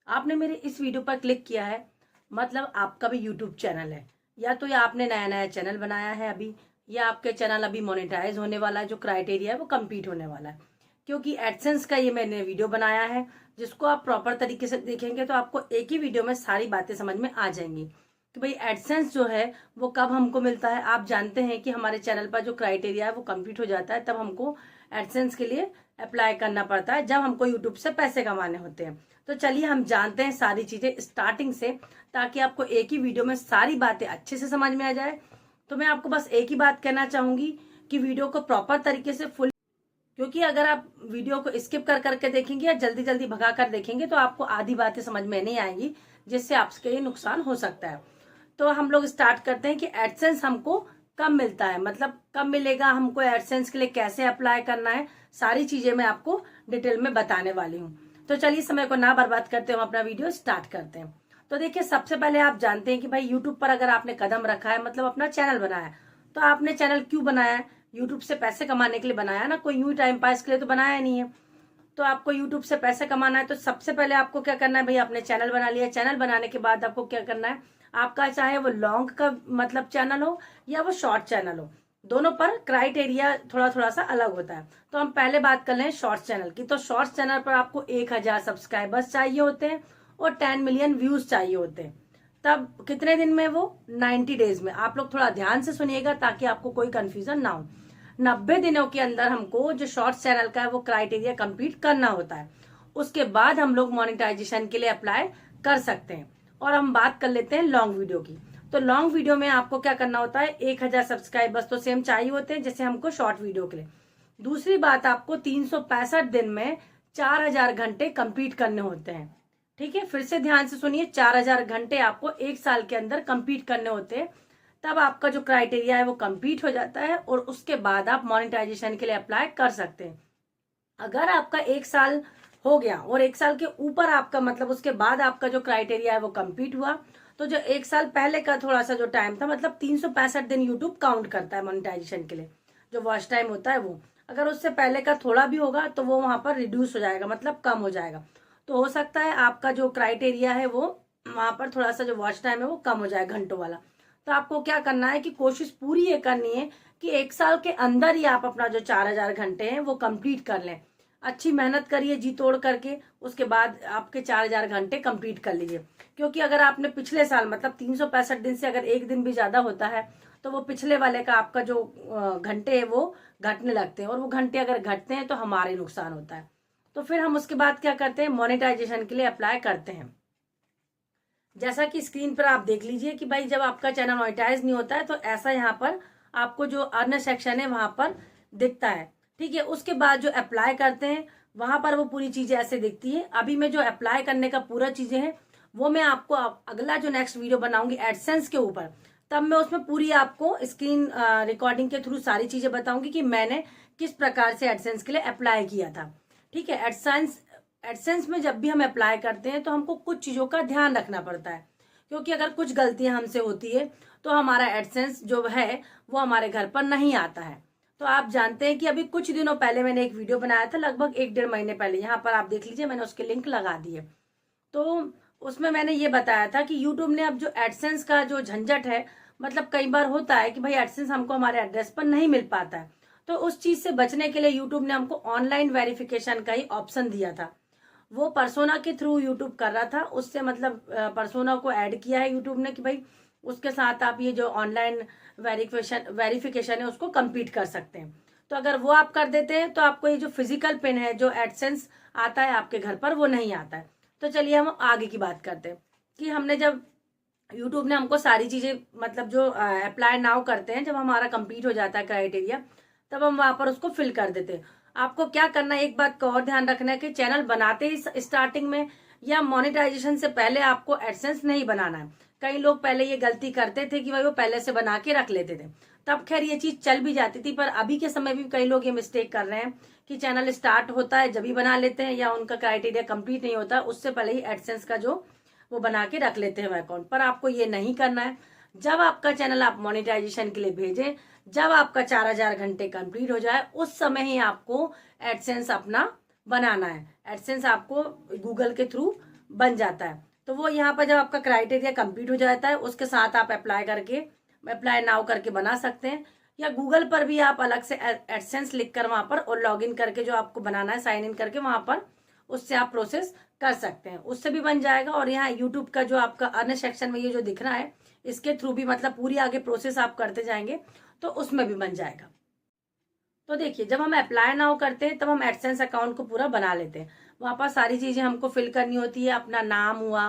आपने मेरे इस वीडियो पर क्लिक किया है, मतलब आपका भी यूट्यूब चैनल है, या तो या आपने नया नया चैनल बनाया है अभी, या आपके चैनल अभी मोनेटाइज होने वाला है, जो क्राइटेरिया है वो कंप्लीट होने वाला है। क्योंकि एडसेंस का ये मैंने वीडियो बनाया है, जिसको आप प्रॉपर तरीके से देखेंगे तो आपको एक ही वीडियो में सारी बातें समझ में आ जाएंगी कि भाई एडसेंस जो है वो कब हमको मिलता है। आप जानते हैं कि हमारे चैनल पर जो क्राइटेरिया है वो कंप्लीट हो जाता है, तब हमको एडसेंस के लिए अप्लाई करना पड़ता है, जब हमको यूट्यूब से पैसे कमाने होते हैं। तो चलिए हम जानते हैं सारी चीजें स्टार्टिंग से, ताकि आपको एक ही वीडियो में सारी बातें अच्छे से समझ में आ जाए। तो मैं आपको बस एक ही बात कहना चाहूंगी कि वीडियो को प्रॉपर तरीके से फुल, क्योंकि अगर आप वीडियो को स्किप कर करके देखेंगे या जल्दी जल्दी भगा कर देखेंगे तो आपको आधी बातें समझ में नहीं आएंगी, जिससे आपके लिए नुकसान हो सकता है। तो हम लोग स्टार्ट करते हैं कि एडसेंस हमको कब मिलता है, मतलब कब मिलेगा, हमको एडसेंस के लिए कैसे अप्लाई करना है, सारी चीजें मैं आपको डिटेल में बताने वाली हूँ। तो चलिए समय को ना बर्बाद करते हुए अपना वीडियो स्टार्ट करते हैं। तो देखिए, सबसे पहले आप जानते हैं कि भाई यूट्यूब पर अगर आपने कदम रखा है, मतलब अपना चैनल बनाया है, तो आपने चैनल क्यों बनाया है? यूट्यूब से पैसे कमाने के लिए बनाया ना, कोई यूं टाइम पास के लिए तो बनाया नहीं है। तो आपको यूट्यूब से पैसे कमाना है, तो सबसे पहले आपको क्या करना है भाई, आपने चैनल बना लिया। चैनल बनाने के बाद आपको क्या करना है, आपका चाहे वो लॉन्ग का मतलब चैनल हो या वो शॉर्ट चैनल हो, दोनों पर क्राइटेरिया थोड़ा थोड़ा सा अलग होता है। तो हम पहले बात कर लें शॉर्ट चैनल की। तो शॉर्ट चैनल पर आपको 1000 सब्सक्राइबर्स चाहिए होते हैं और 10 मिलियन व्यूज चाहिए होते हैं। तब कितने दिन में? वो 90 डेज में। आप लोग थोड़ा ध्यान से सुनिएगा ताकि आपको कोई कंफ्यूजन ना हो। 90 दिनों के अंदर हमको जो शॉर्ट चैनल का है वो क्राइटेरिया कंप्लीट करना होता है। उसके बाद हम लोग मोनेटाइजेशन के लिए अप्लाई कर सकते हैं। और हम बात कर लेते हैं लॉन्ग वीडियो की। तो लॉन्ग वीडियो में आपको क्या करना होता है, 1000 सब्सक्राइबर्स तो सेम चाहिए होते हैं जैसे हमको शॉर्ट वीडियो के लिए। दूसरी बात, आपको 365 दिन में 4000 घंटे कंप्लीट करने होते हैं। ठीक है, फिर से ध्यान से सुनिए, 4000 घंटे आपको एक साल के अंदर कंप्लीट करने होते हैं। तब आपका जो क्राइटेरिया है वो कंप्लीट हो जाता है और उसके बाद आप मोनेटाइजेशन के लिए अप्लाई कर सकते हैं। अगर आपका एक साल हो गया और एक साल के ऊपर आपका, मतलब उसके बाद आपका जो क्राइटेरिया है वो कंप्लीट हुआ, तो जो एक साल पहले का थोड़ा सा जो टाइम था, मतलब 365 दिन यूट्यूब काउंट करता है मोनेटाइजेशन के लिए, जो वॉच टाइम होता है वो। अगर उससे पहले का थोड़ा भी होगा तो वो वहां पर रिड्यूस हो जाएगा, मतलब कम हो जाएगा। तो हो सकता है आपका जो क्राइटेरिया है वो वहां पर थोड़ा सा जो वॉच टाइम है वो कम हो जाए, घंटों वाला। तो आपको क्या करना है कि कोशिश पूरी ये करनी है कि एक साल के अंदर ही आप अपना जो 4000 घंटे हैं वो कंप्लीट कर लें। अच्छी मेहनत करिए जी तोड़ करके, उसके बाद आपके 4000 घंटे कंप्लीट कर लीजिए। क्योंकि अगर आपने पिछले साल, मतलब 365 दिन से अगर एक दिन भी ज्यादा होता है, तो वो पिछले वाले का आपका जो घंटे है वो घटने लगते हैं, और वो घंटे अगर घटते हैं तो हमारे नुकसान होता है। तो फिर हम उसके बाद क्या करते हैं, मोनेटाइजेशन के लिए अप्लाई करते हैं। जैसा कि स्क्रीन पर आप देख लीजिए कि भाई जब आपका चैनल मोनेटाइज नहीं होता है तो ऐसा यहाँ पर आपको जो अर्न सेक्शन है वहां पर दिखता है। ठीक है, उसके बाद जो अप्लाई करते हैं वहां पर वो पूरी चीजें ऐसे दिखती है। अभी मैं जो अप्लाई करने का पूरा चीजें हैं वो मैं आपको अगला जो नेक्स्ट वीडियो बनाऊंगी एडसेंस के ऊपर, तब मैं उसमें पूरी आपको स्क्रीन रिकॉर्डिंग के थ्रू सारी चीजें बताऊंगी कि मैंने किस प्रकार से एडसेंस के लिए अप्लाई किया था। ठीक है, एडसेंस में जब भी हम अप्लाई करते हैं तो हमको कुछ चीजों का ध्यान रखना पड़ता है, क्योंकि अगर कुछ गलतियां हमसे होती है तो हमारा एडसेंस जो है वो हमारे घर पर नहीं आता है। तो आप जानते हैं कि अभी कुछ दिनों पहले मैंने एक वीडियो बनाया था, लगभग 1-1.5 महीने पहले, यहाँ पर आप देख लीजिए, मैंने उसके लिंक लगा दिए। तो उसमें मैंने ये बताया था कि यूट्यूब ने अब जो एडसेंस का जो झंझट है, मतलब कई बार होता है कि भाई एडसेंस हमको हमारे एड्रेस पर नहीं मिल पाता है, तो उस चीज से बचने के लिए यूट्यूब ने हमको ऑनलाइन वेरिफिकेशन का ही ऑप्शन दिया था। वो पर्सोना के थ्रू यूट्यूब कर रहा था, उससे मतलब पर्सोना को ऐड किया है यूट्यूब ने कि भाई उसके साथ आप ये जो ऑनलाइन वेरिफिकेशन है उसको कंप्लीट कर सकते हैं। तो अगर वो आप कर देते हैं तो आपको ये जो फिजिकल पिन है, जो एडसेंस आता है आपके घर पर, वो नहीं आता है। तो चलिए हम आगे की बात करते हैं कि हमने जब यूट्यूब ने हमको सारी चीजें, मतलब जो अप्लाई नाउ करते हैं, जब हमारा कंप्लीट हो जाता है क्राइटेरिया, तब हम वहां पर उसको फिल कर देते हैं। आपको क्या करना है, एक बात का और ध्यान रखना है कि चैनल बनाते ही स्टार्टिंग में या मोनेटाइजेशन से पहले आपको एडसेंस नहीं बनाना है। कई लोग पहले ये गलती करते थे कि भाई वो पहले से बना के रख लेते थे, तब खैर ये चीज चल भी जाती थी। पर अभी के समय भी कई लोग ये मिस्टेक कर रहे हैं कि चैनल स्टार्ट होता है जब भी बना लेते हैं, या उनका क्राइटेरिया कंप्लीट नहीं होता उससे पहले ही एडसेंस का जो वो बना के रख लेते हैं अकाउंट पर। आपको ये नहीं करना है। जब आपका चैनल आप मोनेटाइजेशन के लिए भेजें, जब आपका 4000 घंटे कंप्लीट हो जाए, उस समय ही आपको एडसेंस अपना बनाना है। एडसेंस आपको गूगल के थ्रू बन जाता है। तो वो यहाँ पर जब आपका क्राइटेरिया कंप्लीट हो जाता है उसके साथ आप अप्लाई नाउ करके बना सकते हैं। या गूगल पर भी आप अलग से एडसेंस लिखकर वहां पर और लॉग इन करके जो आपको बनाना है साइन इन करके वहां पर उससे आप प्रोसेस कर सकते हैं, उससे भी बन जाएगा। और यहाँ यूट्यूब का जो आपका अन्य सेक्शन में ये जो दिख रहा है इसके थ्रू भी मतलब पूरी आगे प्रोसेस आप करते जाएंगे तो उसमें भी बन जाएगा। तो देखिए जब हम अप्लाई नाउ करते हैं तब हम एडसेंस अकाउंट को पूरा बना लेते हैं। वहां पर सारी चीजें हमको फिल करनी होती है, अपना नाम हुआ,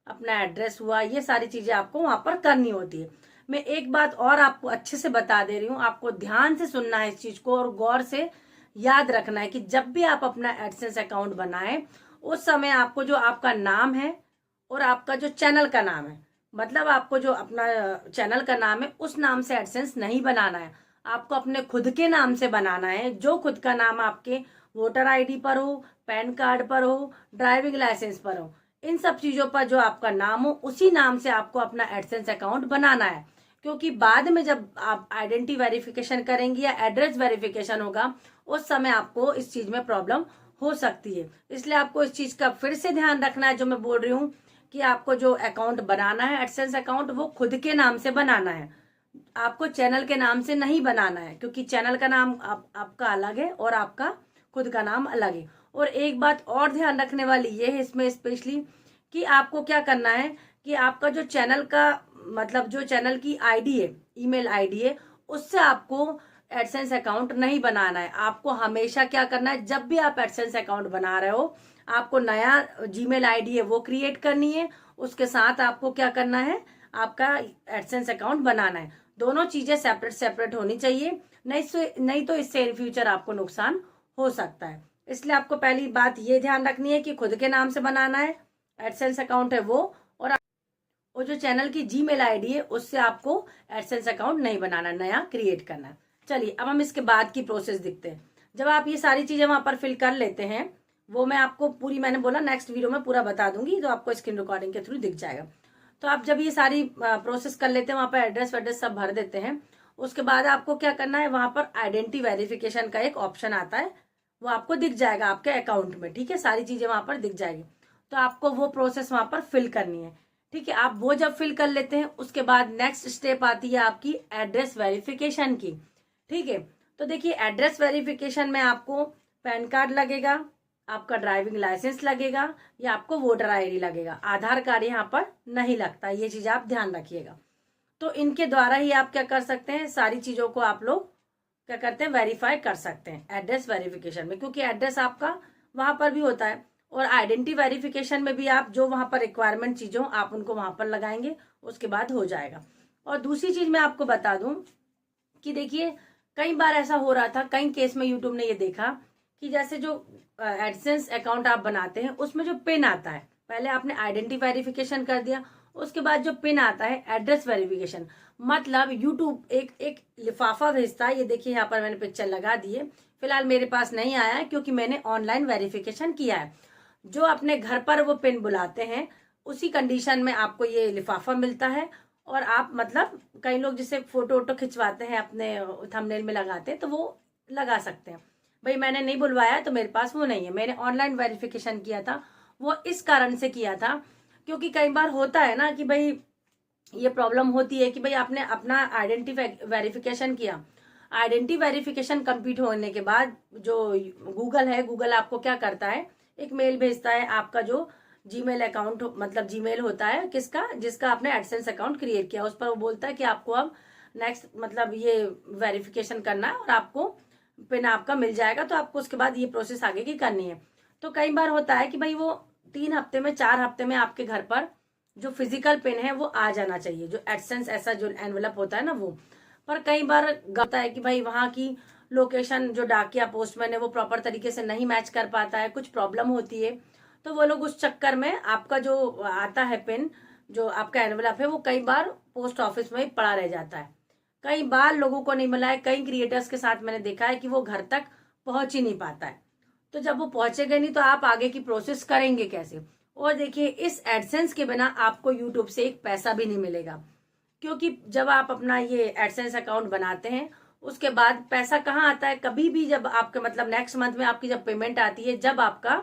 अपना एड्रेस हुआ, ये सारी चीजें आपको वहां पर करनी होती है। मैं एक बात और आपको अच्छे से बता दे रही हूँ, आपको ध्यान से सुनना है इस चीज को और गौर से याद रखना है कि जब भी आप अपना एडसेंस अकाउंट बनाएं उस समय आपको जो आपका नाम है और आपका जो चैनल का नाम है, मतलब आपको जो अपना चैनल का नाम है उस नाम से एडसेंस नहीं बनाना है, आपको अपने खुद के नाम से बनाना है। जो खुद का नाम आपके वोटर आईडी पर हो, पैन कार्ड पर हो, ड्राइविंग लाइसेंस पर हो, इन सब चीजों पर जो आपका नाम हो उसी नाम से आपको अपना एडसेंस अकाउंट बनाना है। क्योंकि बाद में जब आप आइडेंटिटी वेरिफिकेशन करेंगे या एड्रेस वेरिफिकेशन होगा उस समय आपको इस चीज में प्रॉब्लम हो सकती है। इसलिए आपको इस चीज का फिर से ध्यान रखना है जो मैं बोल रही हूँ कि आपको जो अकाउंट बनाना है एडसेंस अकाउंट वो खुद के नाम से बनाना है, आपको चैनल के नाम से नहीं बनाना है। क्योंकि चैनल का नाम आपका अलग है और आपका खुद का नाम अलग है। और एक बात और ध्यान रखने वाली ये है इसमें स्पेशली कि आपको क्या करना है कि आपका जो चैनल का मतलब जो चैनल की आईडी है, ईमेल आईडी है, उससे आपको एडसेंस अकाउंट नहीं बनाना है। आपको हमेशा क्या करना है, जब भी आप एडसेंस अकाउंट बना रहे हो आपको नया जीमेल आईडी है वो क्रिएट करनी है, उसके साथ आपको क्या करना है, आपका एडसेंस अकाउंट बनाना है। दोनों चीजें सेपरेट सेपरेट होनी चाहिए, नहीं तो इससे इन फ्यूचर आपको नुकसान हो सकता है। इसलिए आपको पहली बात ये ध्यान रखनी है कि खुद के नाम से बनाना है एडसेंस अकाउंट है वो, और जो चैनल की जीमेल आईडी है उससे आपको एडसेंस अकाउंट नहीं बनाना, नया क्रिएट करना है। चलिए अब हम इसके बाद की प्रोसेस देखते हैं। जब आप ये सारी चीजें वहां पर फिल कर लेते हैं, वो मैं आपको पूरी मैंने बोला नेक्स्ट वीडियो में पूरा बता दूंगी तो आपको स्क्रीन रिकॉर्डिंग के थ्रू दिख जाएगा। तो आप जब ये सारी प्रोसेस कर लेते हैं, वहां पर एड्रेस वेड्रेस सब भर देते हैं, उसके बाद आपको क्या करना है, वहां पर आइडेंटिटी वेरिफिकेशन का एक ऑप्शन आता है, वो आपको दिख जाएगा आपके अकाउंट में। ठीक है, सारी चीजें वहां पर दिख जाएगी, तो आपको वो प्रोसेस वहां पर फिल करनी है। ठीक है, आप वो जब फिल कर लेते हैं उसके बाद नेक्स्ट स्टेप आती है आपकी एड्रेस वेरिफिकेशन की। ठीक है, तो देखिए एड्रेस वेरिफिकेशन में आपको पैन कार्ड लगेगा, आपका ड्राइविंग लाइसेंस लगेगा या आपको वोटर आईडी लगेगा, आधार कार्ड यहाँ पर नहीं लगता, ये चीज आप ध्यान रखिएगा। तो इनके द्वारा ही आप क्या कर सकते हैं, सारी चीजों को आप लोग क्या करते हैं, वेरीफाई कर सकते हैं एड्रेस वेरिफिकेशन में, क्योंकि एड्रेस आपका वहां पर भी होता है। और आइडेंटिटी वेरिफिकेशन में भी आप जो वहां पर रिक्वायरमेंट चीजों आप उनको वहां पर लगाएंगे, उसके बाद हो जाएगा। और दूसरी चीज मैं आपको बता दूं कि देखिए कई बार ऐसा हो रहा था, कई केस में यूट्यूब ने ये देखा कि जैसे जो एडसेंस अकाउंट आप बनाते हैं उसमें जो पिन आता है, पहले आपने आइडेंटिटी वेरिफिकेशन कर दिया, उसके बाद जो पिन आता है एड्रेस वेरिफिकेशन, मतलब यूट्यूब एक लिफाफा भेजता है। ये देखिए यहाँ पर मैंने पिक्चर लगा दी है, फिलहाल मेरे पास नहीं आया है क्योंकि मैंने ऑनलाइन वेरिफिकेशन किया है। जो अपने घर पर वो पिन बुलाते हैं उसी कंडीशन में आपको ये लिफाफा मिलता है। और आप मतलब कई लोग जिसे फोटो वोटो खिंचवाते हैं अपने थंबनेल में लगाते हैं तो वो लगा सकते हैं। भाई मैंने नहीं बुलवाया तो मेरे पास वो नहीं है, मैंने ऑनलाइन वेरिफिकेशन किया था, वो इस कारण से किया था क्योंकि कई बार होता है ना कि भाई ये प्रॉब्लम होती है कि भाई आपने अपना आइडेंटिटी वेरिफिकेशन किया, आइडेंटिटी वेरिफिकेशन कंप्लीट होने के बाद जो गूगल है, गूगल आपको क्या करता है, एक मेल भेजता है, आपका जो जीमेल अकाउंट मतलब जीमेल होता है किसका, जिसका आपने एडसेंस अकाउंट क्रिएट किया, उस पर वो बोलता है कि आपको अब नेक्स्ट मतलब ये वेरिफिकेशन करना है और आपको पिन आपका मिल जाएगा, तो आपको उसके बाद ये प्रोसेस आगे की करनी है। तो कई बार होता है कि भाई वो 3 हफ्ते में 4 हफ्ते में आपके घर पर जो फिजिकल पिन है वो आ जाना चाहिए, जो एडसेंस ऐसा जो एनवेलप होता है ना वो। पर कई बार होता है कि भाई वहां की लोकेशन जो डाकिया पोस्टमैन है वो प्रॉपर तरीके से नहीं मैच कर पाता है, कुछ प्रॉब्लम होती है, तो वो लोग उस चक्कर में आपका जो आता है पिन, जो आपका एनवेलप है, वो कई बार पोस्ट ऑफिस में ही पड़ा रह जाता है। कई बार लोगों को नहीं मिला है, कई क्रिएटर्स के साथ मैंने देखा है कि वो घर तक पहुंच ही नहीं पाता है। तो जब वो पहुंचेगा नहीं तो आप आगे की प्रोसेस करेंगे कैसे। और देखिए इस एडसेंस के बिना आपको यूट्यूब से एक पैसा भी नहीं मिलेगा, क्योंकि जब आप अपना ये एडसेंस अकाउंट बनाते हैं उसके बाद पैसा कहाँ आता है, कभी भी जब आपके मतलब नेक्स्ट मंथ में आपकी जब पेमेंट आती है, जब आपका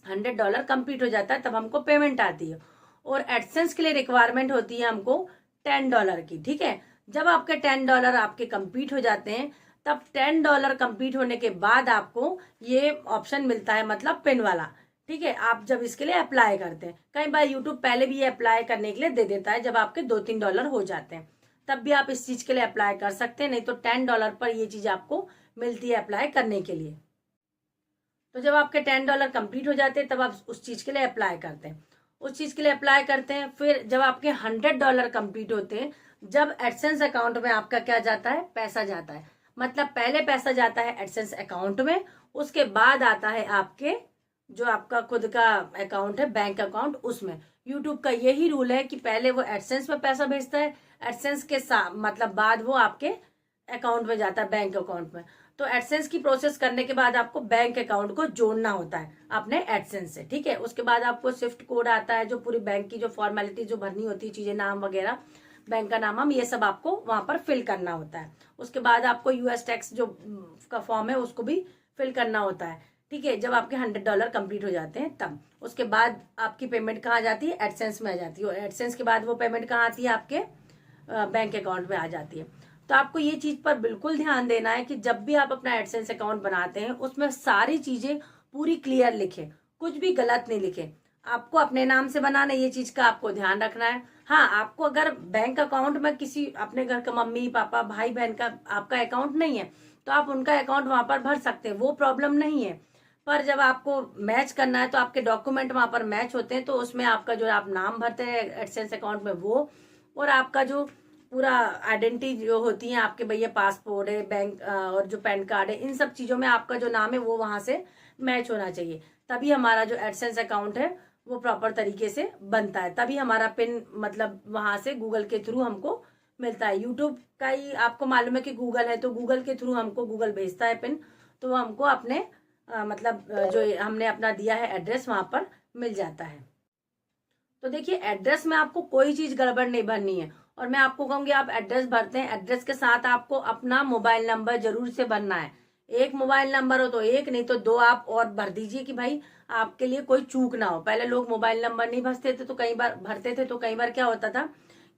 $100 कंप्लीट हो जाता है तब हमको पेमेंट आती है। और एडसेंस के लिए रिक्वायरमेंट होती है हमको $10 की, ठीक है। जब आपके $10 आपके कंप्लीट हो जाते हैं तब $10 कंप्लीट होने के बाद आपको ये ऑप्शन मिलता है, मतलब पिन वाला, ठीक है। आप जब इसके लिए अप्लाई करते हैं, कई बार यूट्यूब पहले भी ये अप्लाई करने के लिए दे देता है, जब आपके $2-3 हो जाते हैं तब भी आप इस चीज के लिए अप्लाई कर सकते हैं, नहीं तो $10 पर ये चीज आपको मिलती है अप्लाई करने के लिए। तो जब आपके $10 कंप्लीट हो जाते हैं तब आप उस चीज के लिए अप्लाई करते हैं, उस चीज के लिए अप्लाई करते हैं। फिर जब आपके $100 कंप्लीट होते हैं, जब एडसेंस अकाउंट में आपका क्या जाता है, पैसा जाता है। मतलब पहले पैसा जाता है एडसेंस अकाउंट में, उसके बाद आता है आपके जो आपका खुद का अकाउंट है, बैंक अकाउंट, उसमें। यूट्यूब का यही रूल है कि पहले वो एडसेंस में पैसा भेजता है, एडसेंस के साथ मतलब बाद वो आपके अकाउंट में जाता है, बैंक अकाउंट में। तो एडसेंस की प्रोसेस करने के बाद आपको बैंक अकाउंट को जोड़ना होता है अपने एडसेंस से, ठीक है। उसके बाद आपको स्विफ्ट कोड आता है, जो पूरी बैंक की जो फॉर्मेलिटी जो भरनी होती है, चीजें, नाम वगैरह, बैंक का नाम, हम ये सब आपको वहां पर फिल करना होता है। उसके बाद आपको यूएस टैक्स जो का फॉर्म है उसको भी फिल करना होता है, ठीक है। जब आपके $100 कंप्लीट हो जाते हैं तब उसके बाद आपकी पेमेंट कहाँ जाती है, एडसेंस में आ जाती है। और एडसेंस के बाद वो पेमेंट कहाँ आती है, आपके बैंक अकाउंट में आ जाती है। तो आपको ये चीज पर बिल्कुल ध्यान देना है कि जब भी आप अपना एडसेंस अकाउंट बनाते हैं उसमें सारी चीजें पूरी क्लियर लिखें, कुछ भी गलत नहीं लिखें। आपको अपने नाम से बनाना, ये चीज का आपको ध्यान रखना है। हाँ, आपको अगर बैंक अकाउंट में किसी अपने घर का मम्मी पापा भाई बहन का आपका अकाउंट नहीं है तो आप उनका अकाउंट वहां पर भर सकते हैं, वो प्रॉब्लम नहीं है। पर जब आपको मैच करना है तो आपके डॉक्यूमेंट वहां पर मैच होते हैं, तो उसमें आपका जो आप नाम भरते हैं एडसेंस अकाउंट में वो, और आपका जो पूरा आइडेंटिटी जो होती है आपके, भैया पासपोर्ट है, बैंक और जो पैन कार्ड है, इन सब चीजों में आपका जो नाम है वो वहां से मैच होना चाहिए। तभी हमारा जो एडसेंस अकाउंट है वो प्रॉपर तरीके से बनता है, तभी हमारा पिन मतलब वहां से गूगल के थ्रू हमको मिलता है। यूट्यूब का ही आपको मालूम है कि गूगल है, तो गूगल के थ्रू हमको गूगल भेजता है पिन, तो वो हमको अपने जो हमने अपना दिया है एड्रेस वहां पर मिल जाता है। तो देखिए, एड्रेस में आपको कोई चीज गड़बड़ नहीं भरनी है। और मैं आपको कहूंगी, आप एड्रेस भरते हैं, एड्रेस के साथ आपको अपना मोबाइल नंबर जरूर से भरना है। एक मोबाइल नंबर हो तो एक, नहीं तो दो आप और भर दीजिए कि भाई आपके लिए कोई चूक ना हो। पहले लोग मोबाइल नंबर नहीं भरते थे तो कई बार भरते थे, तो कई बार क्या होता था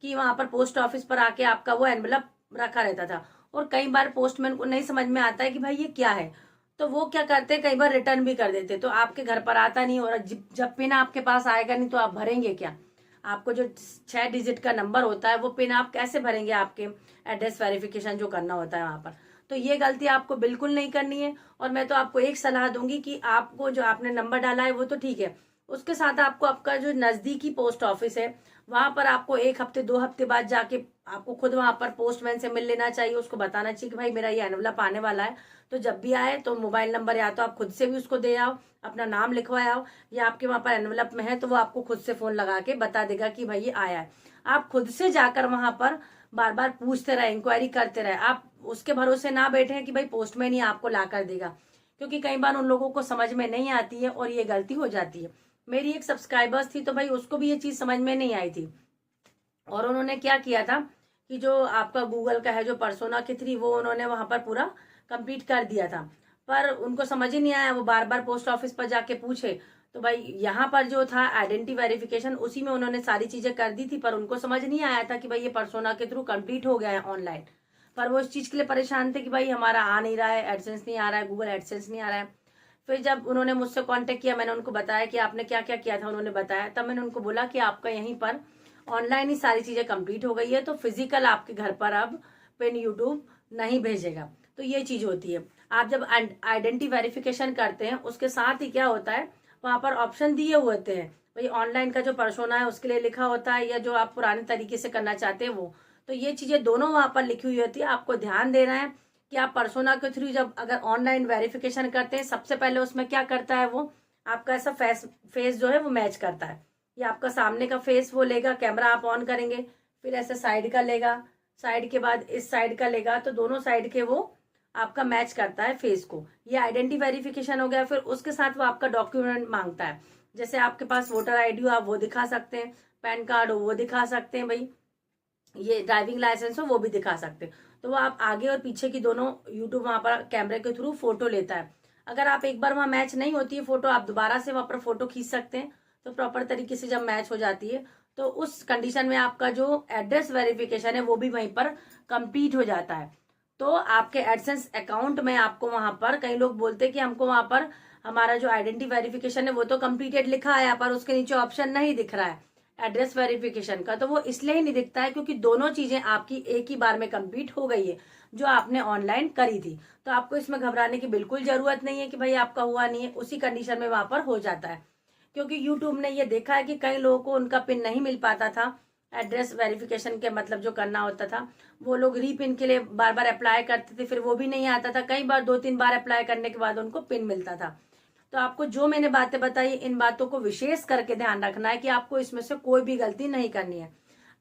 कि वहां पर पोस्ट ऑफिस पर आके आपका वो एनवलप रखा रहता था, और कई बार पोस्टमैन को नहीं समझ में आता है कि भाई ये क्या है, तो वो क्या करते हैं, कई बार रिटर्न भी कर देते, तो आपके घर पर आता नहीं। और जब पिन आपके पास आएगा नहीं तो आप भरेंगे क्या? आपको जो 6 डिजिट का नंबर होता है वो पिन आप कैसे भरेंगे आपके एड्रेस वेरिफिकेशन जो करना होता है वहां पर? तो ये गलती आपको बिल्कुल नहीं करनी है। और मैं तो आपको एक सलाह दूंगी कि आपको जो आपने नंबर डाला है वो तो ठीक है, उसके साथ आपको आपका जो नजदीकी पोस्ट ऑफिस है वहां पर आपको 1 हफ्ते 2 हफ्ते बाद जाके आपको खुद वहां पर पोस्टमैन से मिल लेना चाहिए। उसको बताना चाहिए कि भाई मेरा ये एनवलप आने वाला है, तो जब भी आए तो मोबाइल नंबर या तो आप खुद से भी उसको दे आओ, अपना नाम लिखवाए आओ, या आपके वहां पर एनवलप में है तो वो आपको खुद से फोन लगा के बता देगा कि भाई ये आया है। आप खुद से जाकर वहां पर बार बार पूछते रहे, इंक्वायरी करते रहे, आप उसके भरोसे ना बैठे कि भाई पोस्टमैन ही आपको ला कर देगा, क्योंकि कई बार उन लोगों को समझ में नहीं आती है और ये गलती हो जाती है। मेरी एक सब्सक्राइबर्स थी, तो भाई उसको भी ये चीज समझ में नहीं आई थी, और उन्होंने क्या किया था कि जो आपका गूगल का है जो पर्सोना की थ्री, वो उन्होंने वहां पर पूरा कंप्लीट कर दिया था, पर उनको समझ ही नहीं आया। वो बार बार पोस्ट ऑफिस पर जाके पूछे, तो भाई यहाँ पर जो था आइडेंटिटी वेरिफिकेशन, उसी में उन्होंने सारी चीजें कर दी थी, पर उनको समझ नहीं आया था कि भाई ये पर्सोना के थ्रू कंप्लीट हो गया है ऑनलाइन। पर वो इस चीज के लिए परेशान थे कि भाई हमारा आ नहीं रहा है, एडसेंस नहीं आ रहा है, गूगल एडसेंस नहीं आ रहा है। फिर जब उन्होंने मुझसे कांटेक्ट किया, मैंने उनको बताया कि आपने क्या क्या किया था, उन्होंने बताया, तब मैंने उनको बोला कि आपका यहीं पर ऑनलाइन ही सारी चीजें कंप्लीट हो गई है, तो फिजिकल आपके घर पर अब पिन यूट्यूब नहीं भेजेगा। तो ये चीज होती है। आप जब आइडेंटिटी वेरिफिकेशन करते हैं उसके साथ ही क्या होता है, वहां पर ऑप्शन दिए हुए होते हैं, भाई ऑनलाइन का जो पर्सोना है उसके लिए लिखा होता है, या जो आप पुराने तरीके से करना चाहते हैं वो। तो ये चीजें दोनों वहां पर लिखी हुई होती है। आपको ध्यान देना है कि आप पर्सोना के थ्रू जब अगर ऑनलाइन वेरिफिकेशन करते हैं, सबसे पहले उसमें क्या करता है, वो आपका ऐसा फेस जो है वो मैच करता है। ये आपका सामने का फेस वो लेगा, कैमरा आप ऑन करेंगे, फिर ऐसे साइड का लेगा, साइड के बाद इस साइड का लेगा, तो दोनों साइड के वो आपका मैच करता है फेस को। ये आइडेंटिटी वेरिफिकेशन हो गया। फिर उसके साथ वो आपका डॉक्यूमेंट मांगता है, जैसे आपके पास वोटर आईडी हो आप वो दिखा सकते हैं, पैन कार्ड हो वो दिखा सकते हैं, भाई ये ड्राइविंग लाइसेंस हो वो भी दिखा सकते हैं। तो वो आप आगे और पीछे की दोनों यूट्यूब वहां पर कैमरे के थ्रू फोटो लेता है। अगर आप एक बार वहां मैच नहीं होती है फोटो, आप दोबारा से वहां पर फोटो खींच सकते हैं। तो प्रॉपर तरीके से जब मैच हो जाती है तो उस कंडीशन में आपका जो एड्रेस वेरिफिकेशन है वो भी वहीं पर कंप्लीट हो जाता है। तो आपके एडसेंस अकाउंट में आपको वहां पर, कई लोग बोलते हैं कि हमको वहां पर हमारा जो आइडेंटिटी वेरिफिकेशन है वो तो कंप्लीटेड लिखा है, पर उसके नीचे ऑप्शन नहीं दिख रहा है एड्रेस वेरिफिकेशन का। तो वो इसलिए ही नहीं दिखता है क्योंकि दोनों चीजें आपकी एक ही बार में कंप्लीट हो गई है जो आपने ऑनलाइन करी थी। तो आपको इसमें घबराने की बिल्कुल जरूरत नहीं है कि भाई आपका हुआ नहीं है, उसी कंडीशन में वहां पर हो जाता है। क्योंकि यूट्यूब ने ये देखा है कि कई लोगों को उनका पिन नहीं मिल पाता था, एड्रेस वेरिफिकेशन के मतलब जो करना होता था, वो लोग रीपिन के लिए बार बार अप्लाई करते थे, फिर वो भी नहीं आता था। कई बार 2-3 बार अप्लाई करने के बाद उनको पिन मिलता था। तो आपको जो मैंने बातें बताई, इन बातों को विशेष करके ध्यान रखना है कि आपको इसमें से कोई भी गलती नहीं करनी है।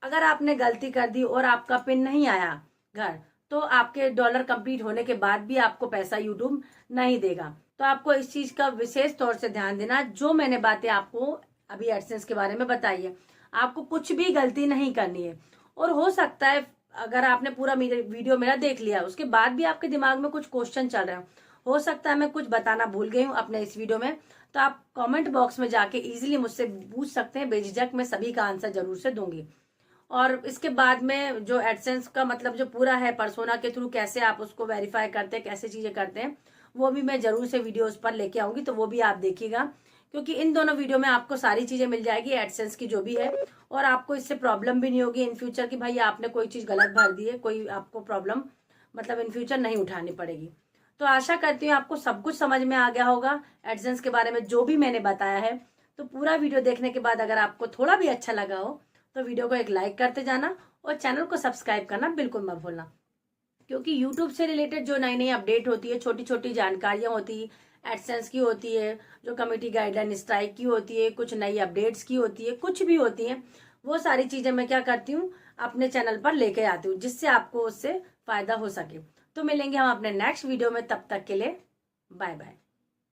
अगर आपने गलती कर दी और आपका पिन नहीं आया घर, तो आपके डॉलर कंप्लीट होने के बाद भी आपको पैसा यूट्यूब नहीं देगा। तो आपको इस चीज का विशेष तौर से ध्यान देना। जो मैंने बातें आपको अभी एडसेंस के बारे में बताई है, आपको कुछ भी गलती नहीं करनी है। और हो सकता है अगर आपने पूरा वीडियो मेरा देख लिया उसके बाद भी आपके दिमाग में कुछ क्वेश्चन चल रहे हो सकता है मैं कुछ बताना भूल गई हूँ अपने इस वीडियो में, तो आप कमेंट बॉक्स में जाके इजीली मुझसे पूछ सकते हैं, बेझिझक मैं सभी का आंसर जरूर से दूंगी। और इसके बाद में जो एडसेंस का मतलब जो पूरा है, पर्सोना के थ्रू कैसे आप उसको वेरीफाई करते हैं, कैसे चीजें करते हैं, वो भी मैं जरूर से वीडियोस पर लेके आऊंगी, तो वो भी आप देखिएगा। क्योंकि इन दोनों वीडियो में आपको सारी चीजें मिल जाएगी एडसेंस की जो भी है, और आपको इससे प्रॉब्लम भी नहीं होगी इन फ्यूचर की भाई आपने कोई चीज गलत भर दी है, कोई आपको प्रॉब्लम मतलब इन फ्यूचर नहीं उठानी पड़ेगी। तो आशा करती हूँ आपको सब कुछ समझ में आ गया होगा एडसेंस के बारे में जो भी मैंने बताया है। तो पूरा वीडियो देखने के बाद अगर आपको थोड़ा भी अच्छा लगा हो तो वीडियो को एक लाइक करते जाना और चैनल को सब्सक्राइब करना बिल्कुल मत भूलना। क्योंकि यूट्यूब से रिलेटेड जो नई नई अपडेट होती है, छोटी छोटी जानकारियां होती है, एडसेंस की होती है, जो कमेटी गाइडलाइन स्ट्राइक की होती है, कुछ नई अपडेट्स की होती है, कुछ भी होती है, वो सारी चीजें मैं क्या करती हूँ अपने चैनल पर लेके आती हूँ जिससे आपको उससे फायदा हो सके। तो मिलेंगे हम अपने नेक्स्ट वीडियो में, तब तक के लिए बाय बाय।